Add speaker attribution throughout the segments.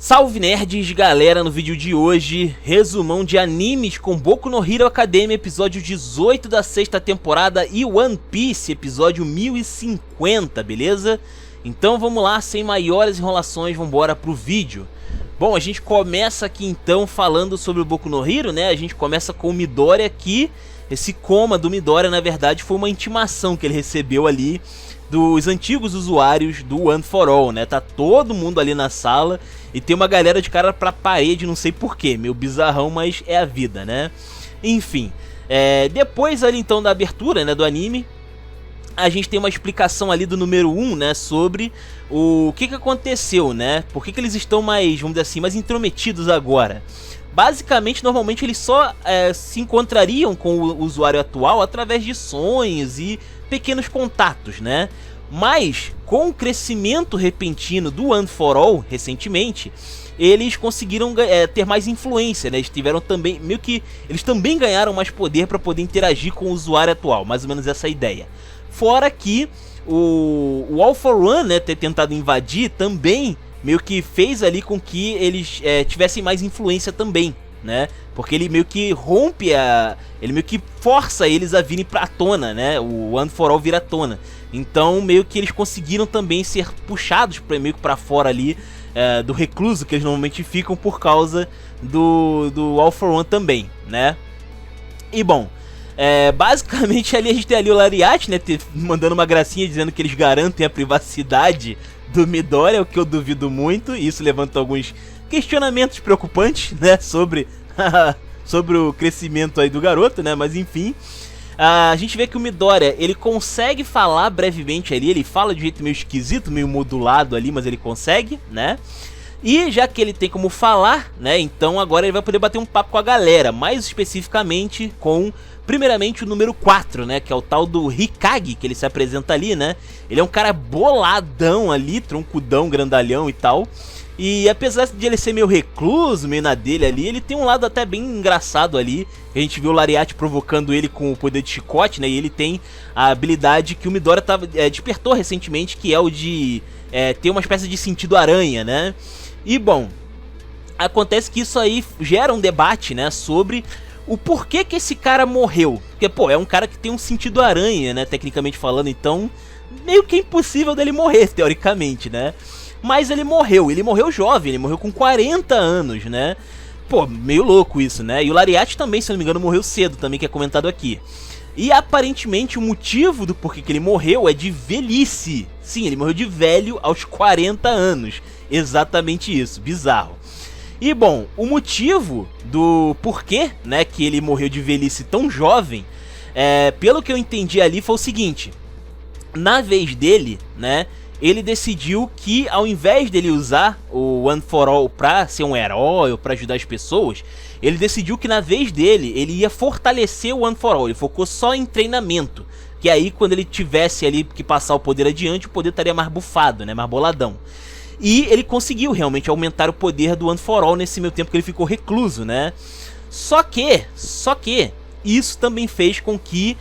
Speaker 1: Salve nerds, galera, no vídeo de hoje, resumão de animes com Boku no Hero Academia, episódio 18 da sexta temporada e One Piece, episódio 1050, beleza? Então vamos lá, sem maiores enrolações, vambora pro vídeo. Bom, a gente começa aqui então falando sobre o Boku no Hero, né? A gente começa com o Midoriya aqui. Esse coma do Midoriya, na verdade, foi uma intimação que ele recebeu ali dos antigos usuários do One for All, né? Tá todo mundo ali na sala e tem uma galera de cara pra parede, não sei porquê, meio bizarrão, mas é a vida, né? Enfim, depois ali então da abertura, né, do anime, a gente tem uma explicação ali do número 1, né, sobre o que aconteceu, né? Por que eles estão mais, vamos dizer assim, mais intrometidos agora. Basicamente, normalmente eles só se encontrariam com o usuário atual através de sonhos e pequenos contatos, né? Mas, com o crescimento repentino do One for All, recentemente, eles conseguiram ter mais influência, né? Eles tiveram também, meio que, eles também ganharam mais poder para poder interagir com o usuário atual, mais ou menos essa ideia. Fora que o All for One, né, ter tentado invadir também meio que fez ali com que eles tivessem mais influência também, né? Porque ele meio que rompe ele meio que força eles a virem pra tona, né? O One for All vira à tona. Então meio que eles conseguiram também ser puxados meio que pra fora ali do recluso que eles normalmente ficam por causa do All for One também, né? E bom, basicamente ali a gente tem ali o Lariat, né, mandando uma gracinha dizendo que eles garantem a privacidade do Midoriya, o que eu duvido muito, e isso levanta alguns questionamentos preocupantes, né, sobre o crescimento aí do garoto, né, mas enfim, a gente vê que o Midoriya, ele consegue falar brevemente ali, ele fala de um jeito meio esquisito, meio modulado ali, mas ele consegue, né, e já que ele tem como falar, né, então agora ele vai poder bater um papo com a galera, mais especificamente com, primeiramente, o número 4, né, que é o tal do Hikage, que ele se apresenta ali, né. Ele é um cara boladão ali, troncudão, grandalhão e tal. E apesar de ele ser meio recluso, meio na dele ali, ele tem um lado até bem engraçado ali. A gente viu o Lariat provocando ele com o poder de chicote, né, e ele tem a habilidade que o Midoriya despertou recentemente, que é o de ter uma espécie de sentido aranha, né. E bom, acontece que isso aí gera um debate, né, sobre o porquê que esse cara morreu. Porque, pô, é um cara que tem um sentido aranha, né, tecnicamente falando, então meio que é impossível dele morrer, teoricamente, né. Mas ele morreu jovem, ele morreu com 40 anos, né. Pô, meio louco isso, né. E o Lariat também, se não me engano, morreu cedo, também, que é comentado aqui. E aparentemente o motivo do porquê que ele morreu é de velhice. Sim, ele morreu de velho aos 40 anos. Exatamente isso, bizarro. E bom, o motivo do porquê, né, que ele morreu de velhice tão jovem, pelo que eu entendi ali, foi o seguinte. Na vez dele, né, ele decidiu que ao invés dele usar o One for All pra ser um herói ou pra ajudar as pessoas, ele decidiu que na vez dele, ele ia fortalecer o One for All. Ele focou só em treinamento, que aí quando ele tivesse ali que passar o poder adiante, o poder estaria mais bufado, né, mais boladão. E ele conseguiu realmente aumentar o poder do One for All nesse meio tempo que ele ficou recluso, né? Só que isso também fez com que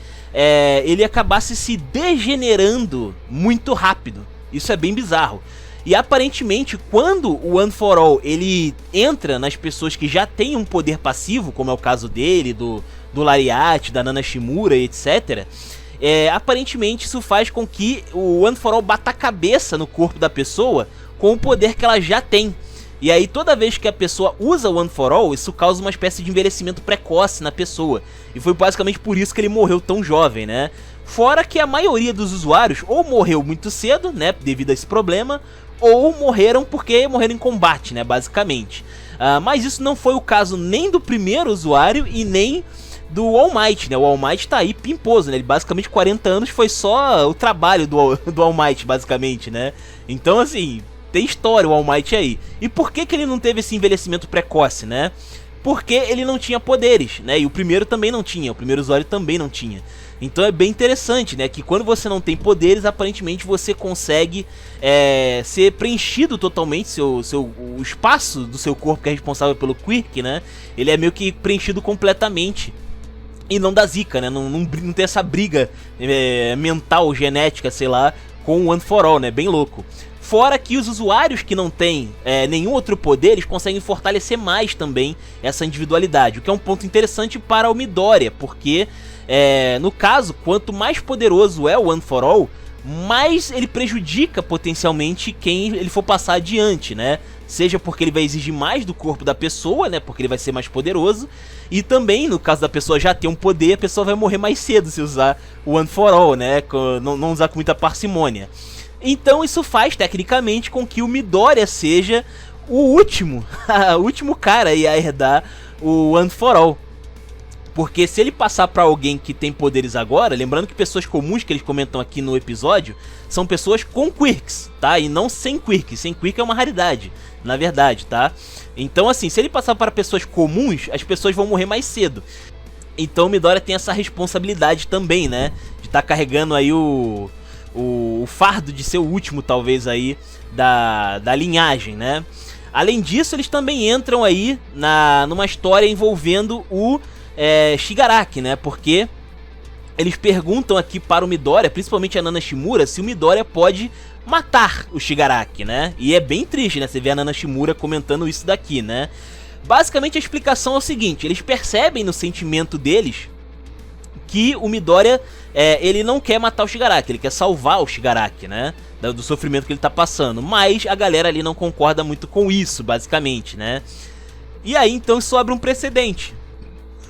Speaker 1: ele acabasse se degenerando muito rápido. Isso é bem bizarro. E aparentemente, quando o One for All ele entra nas pessoas que já têm um poder passivo, como é o caso dele, do Lariat, da Nana Shimura, etc., aparentemente isso faz com que o One for All bata a cabeça no corpo da pessoa com o poder que ela já tem. E aí toda vez que a pessoa usa o One for All, isso causa uma espécie de envelhecimento precoce na pessoa. E foi basicamente por isso que ele morreu tão jovem, né? Fora que a maioria dos usuários ou morreu muito cedo, né, devido a esse problema, ou morreram porque morreram em combate, né, basicamente. Mas isso não foi o caso nem do primeiro usuário e nem do All Might, né? O All Might tá aí pimposo, né? Ele basicamente 40 anos foi só o trabalho do All Might, basicamente, né? Então, assim, tem história o All Might aí. E por que ele não teve esse envelhecimento precoce, né? Porque ele não tinha poderes, né? E o primeiro também não tinha, o primeiro usuário também não tinha. Então é bem interessante, né? Que quando você não tem poderes, aparentemente você consegue ser preenchido totalmente, o espaço do seu corpo que é responsável pelo quirk, né? Ele é meio que preenchido completamente. E não dá zica, né? Não tem essa briga mental, genética, sei lá, com o One for All, né? Bem louco. Fora que os usuários que não têm nenhum outro poder, eles conseguem fortalecer mais também essa individualidade, o que é um ponto interessante para o Midoriya, porque no caso, quanto mais poderoso é o One for All, mais ele prejudica potencialmente quem ele for passar adiante, né? Seja porque ele vai exigir mais do corpo da pessoa, né? Porque ele vai ser mais poderoso. E também, no caso da pessoa já ter um poder, a pessoa vai morrer mais cedo se usar o One for All, né? Não usar com muita parcimônia. Então isso faz, tecnicamente, com que o Midoriya seja o último, o último cara a herdar o One for All. Porque se ele passar pra alguém que tem poderes agora, lembrando que pessoas comuns que eles comentam aqui no episódio são pessoas com quirks, tá? E não sem quirk. Sem quirk é uma raridade, na verdade, tá? Então assim, se ele passar para pessoas comuns, as pessoas vão morrer mais cedo. Então o Midoriya tem essa responsabilidade também, né? De estar carregando aí o fardo de ser o último, talvez, aí da linhagem, né? Além disso, eles também entram aí numa história envolvendo o Shigaraki, né? Porque eles perguntam aqui para o Midoriya, principalmente a Nana Shimura, se o Midoriya pode matar o Shigaraki, né? E é bem triste, né? Você vê a Nana Shimura comentando isso daqui, né? Basicamente a explicação é o seguinte: eles percebem no sentimento deles que o Midoriya, ele não quer matar o Shigaraki, ele quer salvar o Shigaraki, né? Do sofrimento que ele tá passando. Mas a galera ali não concorda muito com isso, basicamente, né? E aí então isso abre um precedente.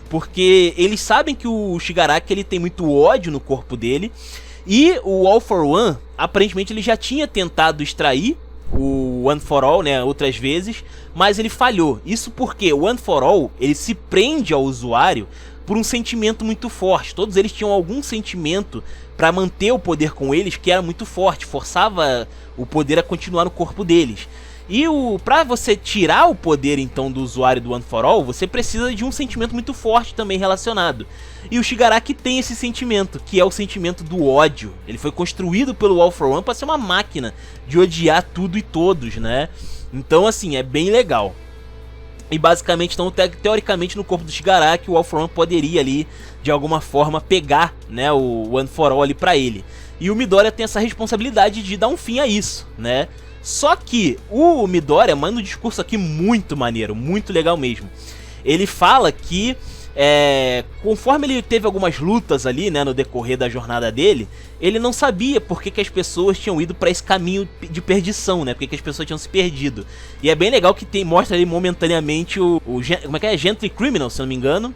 Speaker 1: Porque eles sabem que o Shigaraki, ele tem muito ódio no corpo dele. E o All for One, aparentemente ele já tinha tentado extrair o One for All, né, outras vezes, mas ele falhou. Isso porque o One for All, ele se prende ao usuário por um sentimento muito forte. Todos eles tinham algum sentimento para manter o poder com eles que era muito forte, forçava o poder a continuar no corpo deles. E pra você tirar o poder então do usuário do One for All, você precisa de um sentimento muito forte também relacionado. E o Shigaraki tem esse sentimento, que é o sentimento do ódio. Ele foi construído pelo All for One para ser uma máquina de odiar tudo e todos, né? Então assim, é bem legal. E basicamente, então, teoricamente, no corpo do Shigaraki, o All for One poderia ali, de alguma forma, pegar, né, o One for All ali pra ele. E o Midoriya tem essa responsabilidade de dar um fim a isso, né? Só que o Midoriya manda um discurso aqui muito maneiro, muito legal mesmo. Ele fala que, conforme ele teve algumas lutas ali, né, no decorrer da jornada dele, ele não sabia por que as pessoas tinham ido pra esse caminho de perdição, né? Por que as pessoas tinham se perdido. E é bem legal que mostra ali momentaneamente como é que é? Gently Criminal, se não me engano.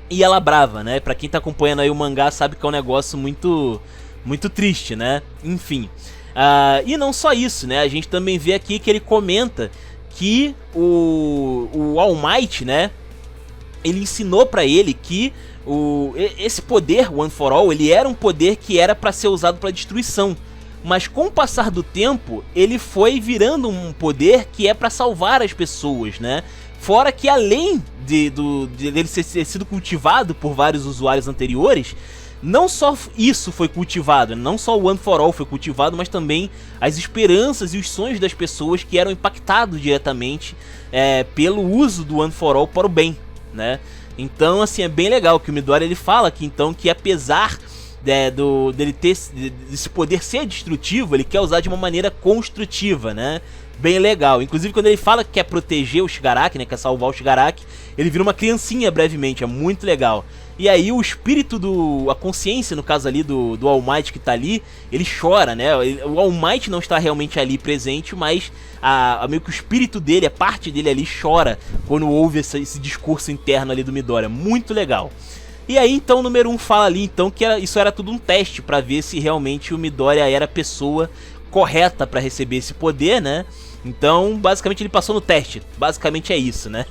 Speaker 1: E ela brava, né? Pra quem tá acompanhando aí o mangá sabe que é um negócio muito, muito triste, né? Enfim. E não só isso, né? A gente também vê aqui que ele comenta que o All Might, né? Ele ensinou pra ele que esse poder, One for All, ele era um poder que era pra ser usado pra destruição. Mas com o passar do tempo, ele foi virando um poder que é pra salvar as pessoas, né? Fora que além dele ter sido cultivado por vários usuários anteriores, não só isso foi cultivado, não só o One for All foi cultivado, mas também as esperanças e os sonhos das pessoas que eram impactados diretamente pelo uso do One for All para o bem, né? Então, assim, é bem legal que o Midoriya ele fala que, então, que apesar dele ter esse poder ser destrutivo, ele quer usar de uma maneira construtiva, né? Bem legal. Inclusive, quando ele fala que quer proteger o Shigaraki, né, quer salvar o Shigaraki, ele vira uma criancinha brevemente, é muito legal. E aí o espírito a consciência, no caso ali do All Might que tá ali, ele chora, né? O All Might não está realmente ali presente, mas meio que o espírito dele, a parte dele ali chora quando ouve esse discurso interno ali do Midoriya. Muito legal. E aí então o número 1 fala ali então que isso era tudo um teste pra ver se realmente o Midoriya era a pessoa correta pra receber esse poder, né? Então, basicamente ele passou no teste. Basicamente é isso, né?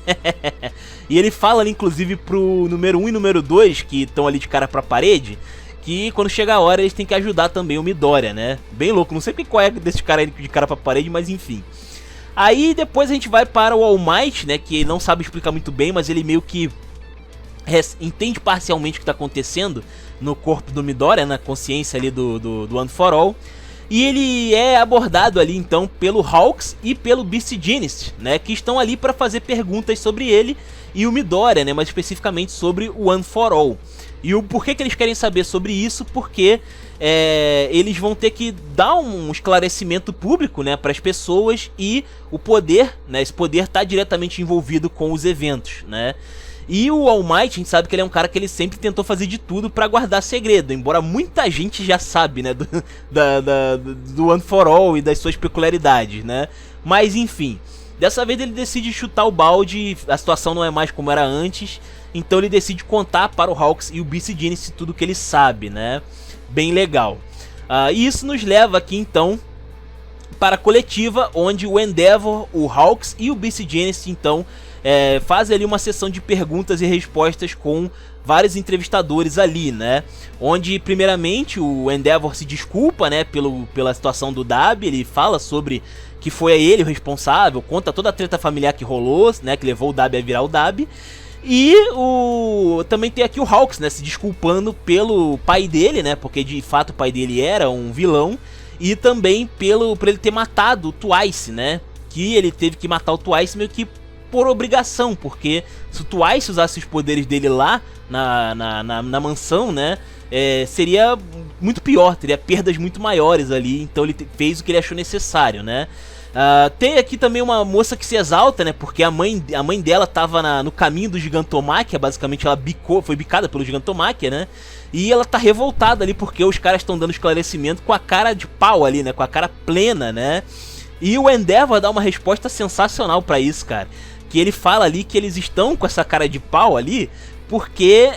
Speaker 1: E ele fala ali, inclusive, pro número 1 e número 2, que estão ali de cara pra parede, que quando chega a hora eles têm que ajudar também o Midoriya, né? Bem louco, não sei qual é desse cara aí de cara pra parede, mas enfim. Aí depois a gente vai para o All Might, né? Que ele não sabe explicar muito bem, mas ele meio que entende parcialmente o que tá acontecendo no corpo do Midoriya, na consciência ali do One for All. E ele é abordado ali então pelo Hawks e pelo Beast Genius, né, que estão ali para fazer perguntas sobre ele e o Midoriya, né, mais especificamente sobre o One for All. E o porquê que eles querem saber sobre isso? Porque eles vão ter que dar um esclarecimento público, né, para as pessoas, e o poder, né, esse poder está diretamente envolvido com os eventos, né. E o All Might, a gente sabe que ele é um cara que ele sempre tentou fazer de tudo pra guardar segredo, embora muita gente já sabe, né, do One for All e das suas peculiaridades, né. Mas enfim, dessa vez ele decide chutar o balde, a situação não é mais como era antes, então ele decide contar para o Hawks e o BC Genesis tudo que ele sabe, né. Bem legal. E isso nos leva aqui então para a coletiva, onde o Endeavor, o Hawks e o BC Genesis então fazem ali uma sessão de perguntas e respostas com vários entrevistadores ali, né? Onde primeiramente o Endeavor se desculpa, né, pela situação do Dabi. Ele fala sobre que foi ele o responsável, conta toda a treta familiar que rolou, né, que levou o Dabi a virar o Dabi. E também tem aqui o Hawks, né, se desculpando pelo pai dele, né, porque de fato o pai dele era um vilão. E também por ele ter matado o Twice, né, que ele teve que matar o Twice meio que por obrigação, porque se o Twice usasse os poderes dele lá na mansão, né, seria muito pior, teria perdas muito maiores ali, então ele fez o que ele achou necessário, né. Tem aqui também uma moça que se exalta, né, porque a mãe dela tava no caminho do Gigantomachia, basicamente ela foi bicada pelo Gigantomachia, né, e ela tá revoltada ali porque os caras estão dando esclarecimento com a cara de pau ali, né, com a cara plena, né. E o Endeavor dá uma resposta sensacional pra isso, cara. Que ele fala ali que eles estão com essa cara de pau ali porque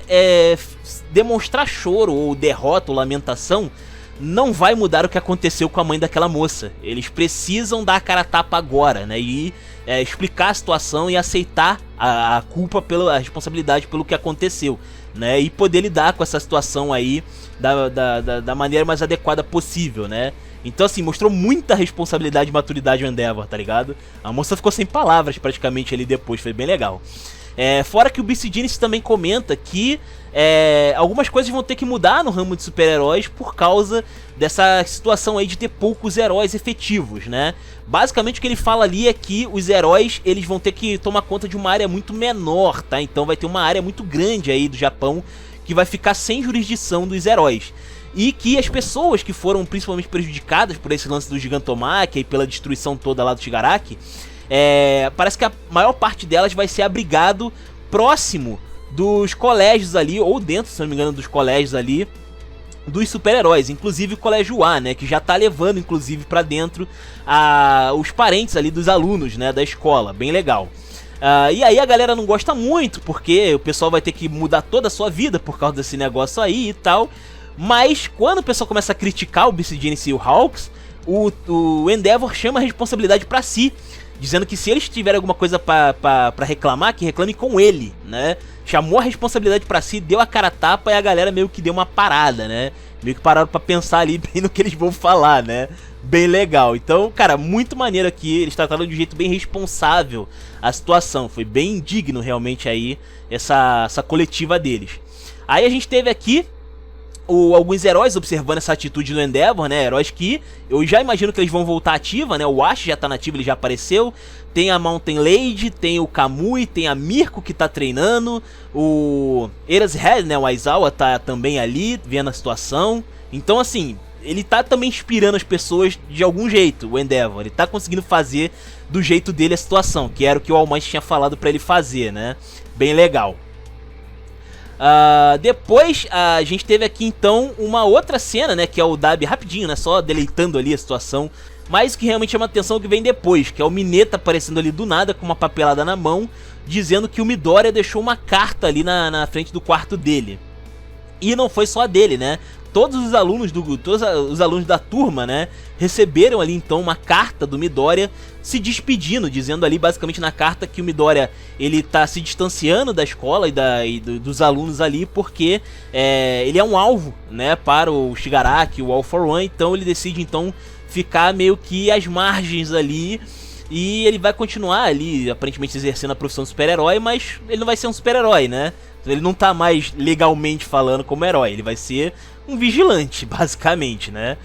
Speaker 1: demonstrar choro ou derrota ou lamentação não vai mudar o que aconteceu com a mãe daquela moça. Eles precisam dar a cara a tapa agora, né? E explicar a situação e aceitar a culpa, a responsabilidade pelo que aconteceu, né? E poder lidar com essa situação aí da maneira mais adequada possível, né? Então assim, mostrou muita responsabilidade e maturidade o Endeavor, tá ligado? A moça ficou sem palavras praticamente ali depois, foi bem legal. Fora que o BC Genesis também comenta que algumas coisas vão ter que mudar no ramo de super-heróis por causa dessa situação aí de ter poucos heróis efetivos, né? Basicamente o que ele fala ali é que os heróis, eles vão ter que tomar conta de uma área muito menor, tá? Então vai ter uma área muito grande aí do Japão que vai ficar sem jurisdição dos heróis. E que as pessoas que foram principalmente prejudicadas por esse lance do Gigantomachia e pela destruição toda lá do Shigaraki, parece que a maior parte delas vai ser abrigado próximo dos colégios ali, ou dentro, se não me engano, dos colégios ali dos super-heróis, inclusive o Colégio A, né, que já tá levando inclusive pra dentro os parentes ali dos alunos, né, da escola, bem legal. E aí a galera não gosta muito, porque o pessoal vai ter que mudar toda a sua vida por causa desse negócio aí e tal. Mas quando o pessoal começa a criticar o BC Genesis e o Hawks, o Endeavor chama a responsabilidade pra si, dizendo que se eles tiverem alguma coisa pra reclamar, que reclame com ele, né? Chamou a responsabilidade pra si, deu a cara a tapa e a galera meio que deu uma parada, né? Meio que pararam pra pensar ali bem no que eles vão falar, né? Bem legal. Então, cara, muito maneiro aqui. Eles trataram de um jeito bem responsável a situação. Foi bem digno realmente aí essa coletiva deles. Aí a gente teve aqui alguns heróis observando essa atitude do Endeavor, né? Heróis que eu já imagino que eles vão voltar ativa, né? O Ash já tá nativo, ele já apareceu. Tem a Mountain Lady, tem o Kamui, tem a Mirko que tá treinando. O Erashead, né? O Aizawa tá também ali, vendo a situação. Então, assim, ele tá também inspirando as pessoas de algum jeito, o Endeavor. Ele tá conseguindo fazer do jeito dele a situação, que era o que o All Might tinha falado pra ele fazer, né? Bem legal. Depois a gente teve aqui então uma outra cena, né, que é o Dabi rapidinho, né, só deleitando ali a situação. Mas o que realmente chama atenção é o que vem depois, que é o Mineta aparecendo ali do nada com uma papelada na mão, dizendo que o Midoriya deixou uma carta ali na frente do quarto dele. E não foi só a dele, né? Todos os alunos da turma, né, receberam ali então uma carta do Midoriya se despedindo, dizendo ali basicamente na carta que o Midoriya ele tá se distanciando da escola dos alunos ali porque ele é um alvo, né, para o Shigaraki, o All for One. Então ele decide então ficar meio que às margens ali. E ele vai continuar ali, aparentemente exercendo a profissão de super-herói, mas ele não vai ser um super-herói, né? Ele não tá mais legalmente falando como herói, ele vai ser um vigilante, basicamente, né?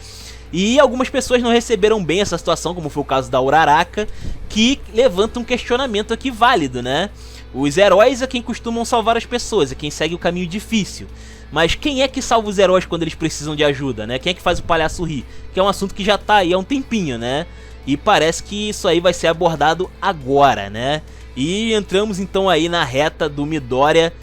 Speaker 1: E algumas pessoas não receberam bem essa situação, como foi o caso da Uraraka, que levanta um questionamento aqui válido, né? Os heróis é quem costumam salvar as pessoas, é quem segue o caminho difícil. Mas quem é que salva os heróis quando eles precisam de ajuda, né? Quem é que faz o palhaço rir? Que é um assunto que já tá aí há um tempinho, né? E parece que isso aí vai ser abordado agora, né? E entramos então aí na reta do Midoriya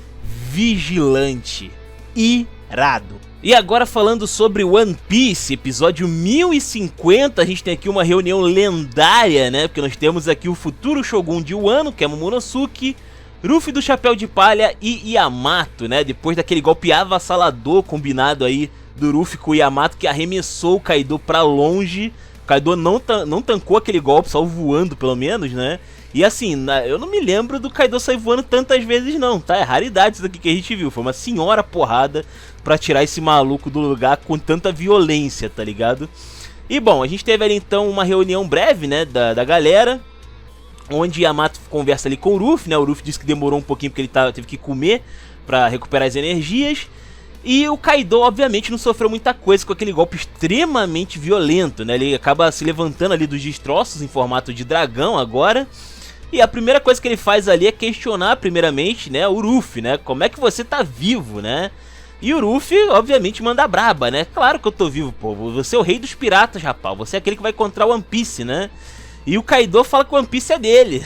Speaker 1: Vigilante. Irado. E agora falando sobre One Piece, episódio 1050, a gente tem aqui uma reunião lendária, né? Porque nós temos aqui o futuro Shogun de Wano, que é Momonosuke, Luffy do Chapéu de Palha e Yamato, né? Depois daquele golpe avassalador combinado aí do Luffy com o Yamato, que arremessou o Kaido pra longe. O Kaido não tancou aquele golpe, só voando pelo menos, né? E assim, eu não me lembro do Kaido sair voando tantas vezes não, tá? É raridade isso daqui que a gente viu, foi uma senhora porrada pra tirar esse maluco do lugar com tanta violência, tá ligado? E bom, a gente teve ali então uma reunião breve, né, da galera, onde Yamato conversa ali com o Luffy, né? O Luffy disse que demorou um pouquinho porque ele teve que comer pra recuperar as energias. E o Kaido, obviamente, não sofreu muita coisa com aquele golpe extremamente violento, né? Ele acaba se levantando ali dos destroços em formato de dragão agora. E a primeira coisa que ele faz ali é questionar, primeiramente, né, o Luffy, né? Como é que você tá vivo, né? E o Luffy, obviamente, manda braba, né? Claro que eu tô vivo, pô. Você é o rei dos piratas, rapaz. Você é aquele que vai encontrar o One Piece, né? E o Kaido fala que o One Piece é dele.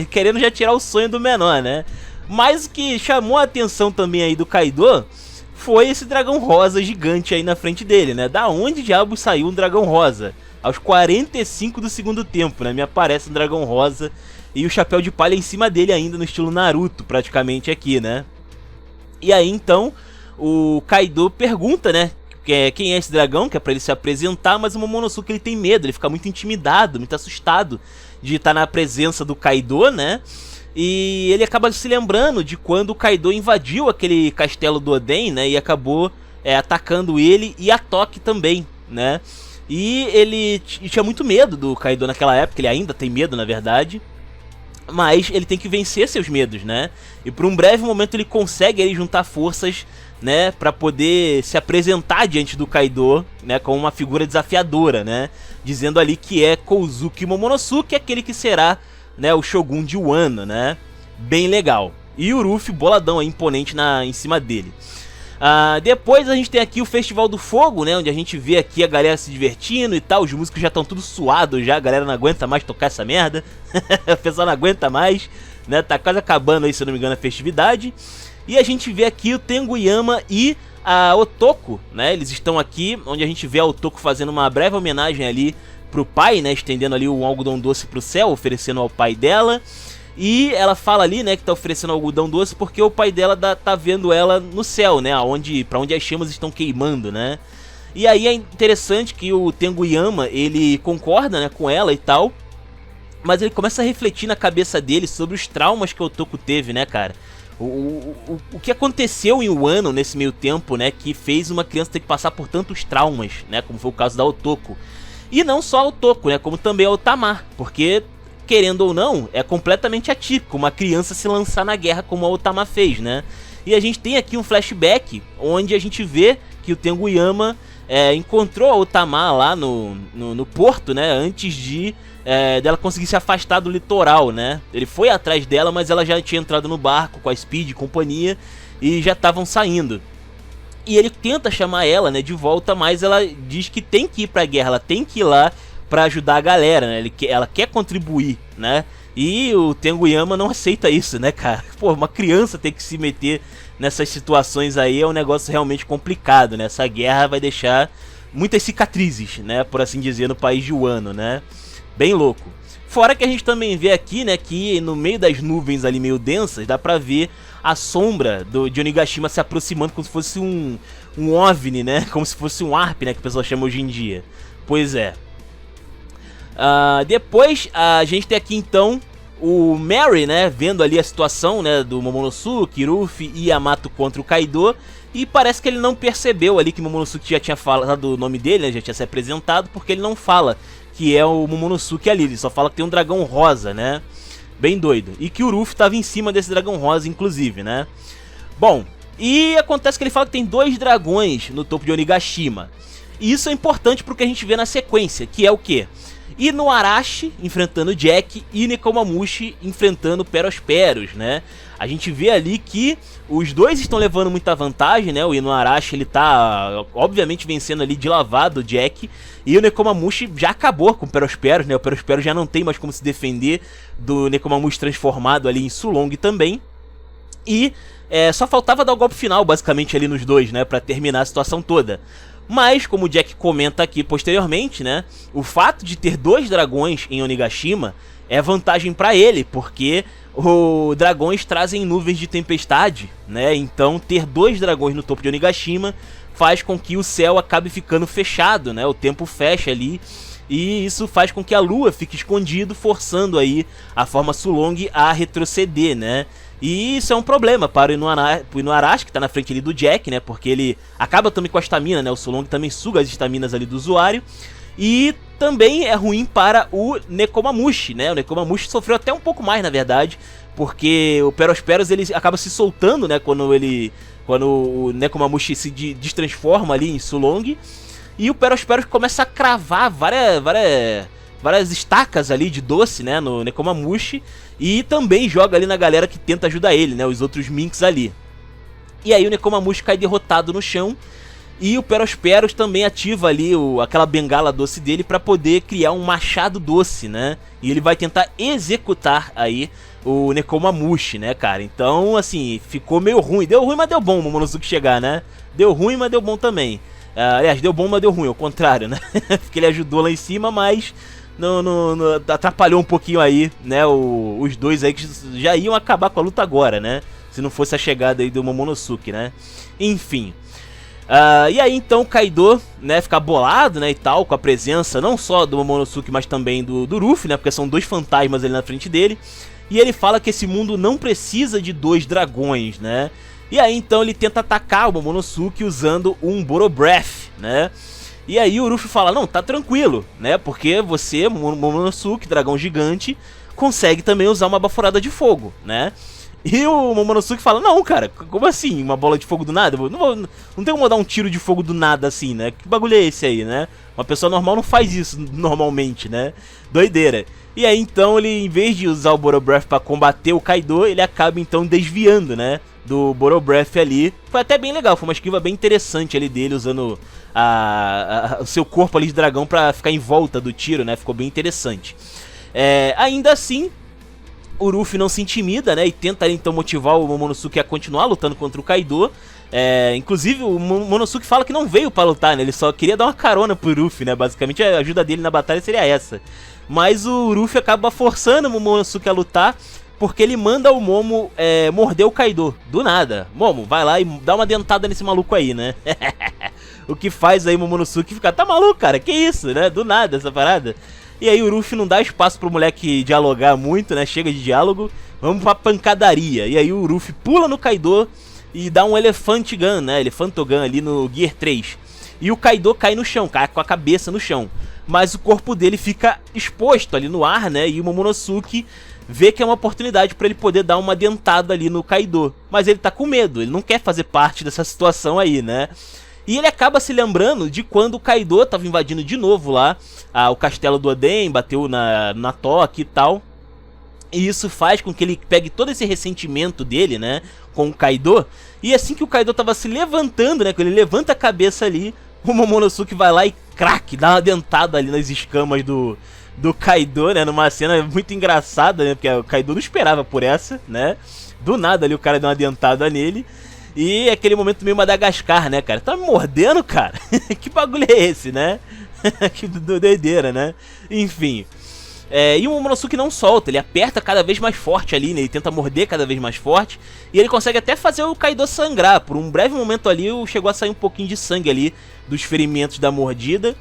Speaker 1: Querendo já tirar o sonho do menor, né? Mas o que chamou a atenção também aí do Kaido foi esse dragão rosa gigante aí na frente dele, né? Da onde diabos saiu um dragão rosa? Aos 45 do segundo tempo, né? Me aparece um dragão rosa e o chapéu de palha em cima dele ainda, no estilo Naruto, praticamente aqui, né? E aí, então, o Kaido pergunta, né? Quem é esse dragão, que é pra ele se apresentar, mas o Momonosuke ele tem medo, ele fica muito intimidado, muito assustado de estar na presença do Kaido, né? E ele acaba se lembrando de quando o Kaido invadiu aquele castelo do Oden, né? E acabou atacando ele e a Toki também, né? E ele tinha muito medo do Kaido naquela época, ele ainda tem medo, na verdade. Mas ele tem que vencer seus medos, né? E por um breve momento ele consegue aí juntar forças, né? Pra poder se apresentar diante do Kaido, né? Como uma figura desafiadora, né? Dizendo ali que é Kozuki Momonosuke, aquele que será, né, o Shogun de Wano, né? Bem legal. E o Luffy boladão aí, imponente em cima dele. Depois a gente tem aqui o Festival do Fogo, né? Onde a gente vê aqui a galera se divertindo e tal. Os músicos já estão tudo suados já. A galera não aguenta mais tocar essa merda. O pessoal não aguenta mais, né? Tá quase acabando aí, se eu não me engano, a festividade. E a gente vê aqui o Tenguyama e a Otoko, né? Eles estão aqui, onde a gente vê a Otoko fazendo uma breve homenagem ali pro pai, né? Estendendo ali um algodão doce pro céu, oferecendo ao pai dela. E ela fala ali, né, que tá oferecendo algodão doce porque o pai dela tá vendo ela no céu, né, pra onde as chamas estão queimando, né. E aí é interessante que o Tenguyama, ele concorda, né, com ela e tal, mas ele começa a refletir na cabeça dele sobre os traumas que o Otoko teve, né, cara. O que aconteceu em Wano nesse meio tempo, né, que fez uma criança ter que passar por tantos traumas, né, como foi o caso da Otoko. E não só a Otoko, né, como também a Otama, porque, querendo ou não, é completamente atípico uma criança se lançar na guerra como a Otama fez, né? E a gente tem aqui um flashback onde a gente vê que o Tenguyama encontrou a Otama lá no porto, né? Antes dela conseguir se afastar do litoral, né? Ele foi atrás dela, mas ela já tinha entrado no barco com a Speed e companhia e já estavam saindo. E ele tenta chamar ela, né, de volta, mas ela diz que tem que ir pra guerra, ela tem que ir lá pra ajudar a galera, né? Ela quer contribuir, né? E o Tenguyama não aceita isso, né, cara? Pô, uma criança ter que se meter nessas situações aí é um negócio realmente complicado, né? Essa guerra vai deixar muitas cicatrizes, né? Por assim dizer, no país de Wano, né? Bem louco. Fora que a gente também vê aqui, né, que no meio das nuvens ali meio densas, dá pra ver a sombra de Onigashima se aproximando como se fosse um OVNI, né? Como se fosse um ARP, né? Que o pessoal chama hoje em dia. Pois é. Depois a gente tem aqui então o Mary, né, vendo ali a situação, né, do Momonosuke, Luffy e Yamato contra o Kaido. E parece que ele não percebeu ali que o Momonosuke já tinha falado o nome dele, né, já tinha se apresentado, porque ele não fala que é o Momonosuke ali, ele só fala que tem um dragão rosa, né, bem doido. E que o Luffy estava em cima desse dragão rosa, inclusive, né. Bom, e acontece que ele fala que tem 2 dragões no topo de Onigashima. E isso é importante pro que a gente vê na sequência, que é o quê? Inuarashi enfrentando Jack e Nekomamushi enfrentando Perospéros, né? A gente vê ali que os dois estão levando muita vantagem, né? O Inuarashi, ele tá, obviamente, vencendo ali de lavado o Jack. E o Nekomamushi já acabou com o Perospéros, né? O Perospéros já não tem mais como se defender do Nekomamushi transformado ali em Sulong também. E só faltava dar o golpe final, basicamente, ali nos dois, né? Pra terminar a situação toda. Mas, como o Jack comenta aqui posteriormente, né? O fato de ter dois dragões em Onigashima é vantagem pra ele, porque os dragões trazem nuvens de tempestade, né? Então ter dois dragões no topo de Onigashima faz com que o céu acabe ficando fechado, né? O tempo fecha ali. E isso faz com que a lua fique escondido, forçando aí a forma Sulong a retroceder, né? E isso é um problema para o Inuarashi, que tá na frente ali do Jack, né? Porque ele acaba também com a estamina, né? O Sulong também suga as estaminas ali do usuário. E também é ruim para o Nekomamushi, né? O Nekomamushi sofreu até um pouco mais, na verdade, porque o Perospéros, ele acaba se soltando, né? Quando o Nekomamushi se destransforma ali em Sulong. E o Perospéros começa a cravar várias estacas ali de doce, né, no Nekomamushi. E também joga ali na galera que tenta ajudar ele, né, os outros Minks ali. E aí o Nekomamushi cai derrotado no chão. E o Perospéros também ativa ali aquela bengala doce dele pra poder criar um machado doce, né. E ele vai tentar executar aí o Nekomamushi, né, cara. Então, assim, ficou meio ruim. Deu ruim, mas deu bom o Momonosuke chegar, né. Deu ruim, mas deu bom também. Aliás, deu bom, mas deu ruim, ao contrário, né? Porque ele ajudou lá em cima, mas não atrapalhou um pouquinho aí, né? Os dois aí que já iam acabar com a luta agora, né? Se não fosse a chegada aí do Momonosuke, né? Enfim. E aí então o Kaido, né, fica bolado, né, e tal, com a presença não só do Momonosuke, mas também do Ruffy, né? Porque são dois fantasmas ali na frente dele. E ele fala que esse mundo não precisa de dois dragões, né? E aí então ele tenta atacar o Momonosuke usando um Borobreath, né? E aí o Ruffy fala, não, tá tranquilo, né? Porque você, Momonosuke, dragão gigante, consegue também usar uma baforada de fogo, né? E o Momonosuke fala, não, cara, como assim? Uma bola de fogo do nada? Não tem como dar um tiro de fogo do nada assim, né? Que bagulho é esse aí, né? Uma pessoa normal não faz isso normalmente, né? Doideira. E aí então ele, em vez de usar o Borobreath pra combater o Kaido, ele acaba então desviando, né? Do Borobreath ali. Foi até bem legal, foi uma esquiva bem interessante ali dele, usando o seu corpo ali de dragão pra ficar em volta do tiro, né? Ficou bem interessante. Ainda assim, o Ruffy não se intimida, né? E tenta então motivar o Momonosuke a continuar lutando contra o Kaido. Inclusive o Momonosuke fala que não veio pra lutar, né? Ele só queria dar uma carona pro Ruffy, né? Basicamente a ajuda dele na batalha seria essa. Mas o Ruffy acaba forçando o Momonosuke a lutar, porque ele manda o Momo morder o Kaido, do nada. Momo, vai lá e dá uma dentada nesse maluco aí, né? O que faz aí o Momonosuke ficar, tá maluco, cara? Que isso, né? Do nada essa parada. E aí o Ruffy não dá espaço pro moleque dialogar muito, né? Chega de diálogo, vamos pra pancadaria. E aí o Ruffy pula no Kaido e dá um Elephant Gun, né? Elefantogun ali no Gear 3. E o Kaido cai no chão, cai com a cabeça no chão. Mas o corpo dele fica exposto ali no ar, né? E o Momonosuke vê que é uma oportunidade pra ele poder dar uma dentada ali no Kaido. Mas ele tá com medo, ele não quer fazer parte dessa situação aí, né? E ele acaba se lembrando de quando o Kaido tava invadindo de novo lá o castelo do Oden, bateu na toca e tal. E isso faz com que ele pegue todo esse ressentimento dele, né, com o Kaido. E assim que o Kaido tava se levantando, né, quando ele levanta a cabeça ali, o Momonosuke vai lá e crack, dá uma dentada ali nas escamas do Kaido, né, numa cena muito engraçada, né, porque o Kaido não esperava por essa, né. Do nada ali o cara deu uma dentada nele. E é aquele momento meio Madagascar, né, cara? Tá me mordendo, cara? Que bagulho é esse, né? Que doideira, né? Enfim. E o Momonosuke não solta, ele aperta cada vez mais forte ali, né? Ele tenta morder cada vez mais forte. E ele consegue até fazer o Kaido sangrar. Por um breve momento ali, chegou a sair um pouquinho de sangue ali dos ferimentos da mordida.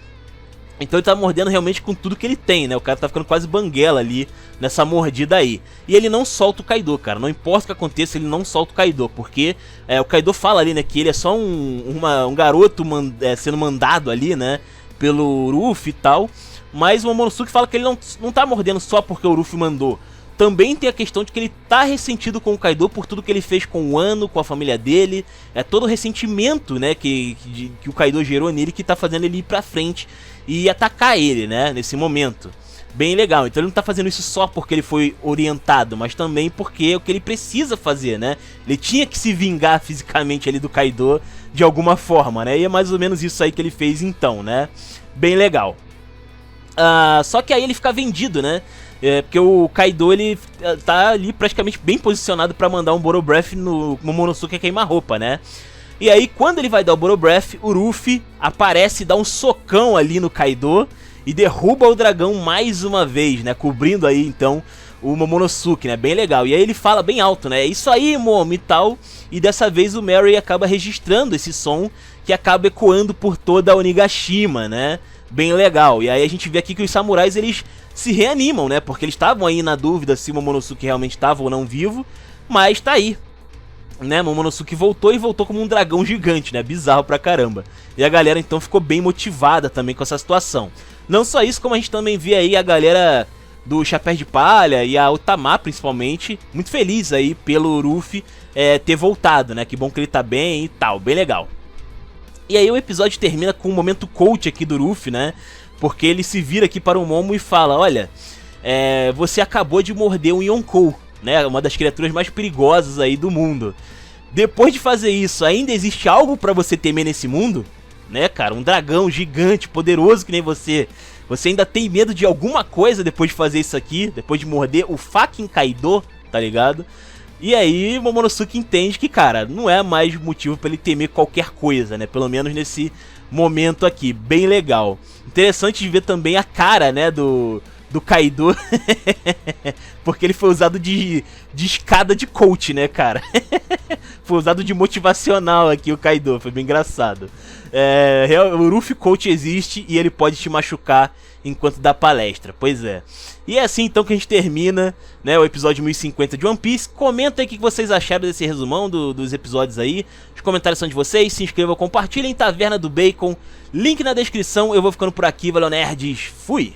Speaker 1: Então ele tá mordendo realmente com tudo que ele tem, né? O cara tá ficando quase banguela ali nessa mordida aí. E ele não solta o Kaido, cara. Não importa o que aconteça, ele não solta o Kaido. Porque o Kaido fala ali, né? Que ele é só um garoto sendo mandado ali, né? Pelo Ruffy e tal. Mas o Momonosuke fala que ele não tá mordendo só porque o Ruffy mandou. Também tem a questão de que ele tá ressentido com o Kaido por tudo que ele fez com o Wano, com a família dele. É todo o ressentimento, né, que o Kaido gerou nele que tá fazendo ele ir pra frente e atacar ele, né, nesse momento. Bem legal, então ele não tá fazendo isso só porque ele foi orientado, mas também porque é o que ele precisa fazer, né? Ele tinha que se vingar fisicamente ali do Kaido de alguma forma, né? E é mais ou menos isso aí que ele fez então, né? Bem legal. Só que aí ele fica vendido, né? Porque o Kaido, ele tá ali praticamente bem posicionado pra mandar um Boro Breath no Momonosuke queima-roupa, né? E aí, quando ele vai dar o Boro Breath, o Ruffy aparece e dá um socão ali no Kaido e derruba o dragão mais uma vez, né? Cobrindo aí, então, o Momonosuke, né? Bem legal. E aí ele fala bem alto, né? É isso aí, Momo e tal. E dessa vez o Mary acaba registrando esse som que acaba ecoando por toda a Onigashima, né? Bem legal. E aí a gente vê aqui que os samurais, eles se reanimam, né? Porque eles estavam aí na dúvida se o Momonosuke realmente estava ou não vivo. Mas tá aí, né? Momonosuke voltou e voltou como um dragão gigante, né? Bizarro pra caramba. E a galera então ficou bem motivada também com essa situação. Não só isso, como a gente também vê aí a galera do Chapéu de Palha e a Otama principalmente, muito feliz aí pelo Ruffy ter voltado, né? Que bom que ele tá bem e tal, bem legal. E aí o episódio termina com um momento coach aqui do Ruffy, né? Porque ele se vira aqui para o Momo e fala, olha, você acabou de morder um Yonkou, né? Uma das criaturas mais perigosas aí do mundo. Depois de fazer isso, ainda existe algo pra você temer nesse mundo? Né, cara? Um dragão gigante, poderoso que nem você. Você ainda tem medo de alguma coisa depois de fazer isso aqui? Depois de morder o fucking Kaido, tá ligado? E aí Momonosuke entende que, cara, não é mais motivo pra ele temer qualquer coisa, né? Pelo menos nesse momento aqui, bem legal. Interessante de ver também a cara, né, do Kaido. Porque ele foi usado de escada de coach, né, cara? Foi usado de motivacional aqui o Kaido, foi bem engraçado. O Ruffy Coach existe e ele pode te machucar enquanto dá palestra, pois é. E é assim então que a gente termina, né, o episódio 1050 de One Piece. Comenta aí o que vocês acharam desse resumão dos episódios aí. Os comentários são de vocês, se inscrevam, compartilhem. Taverna do Bacon, link na descrição. Eu vou ficando por aqui, valeu nerds, fui!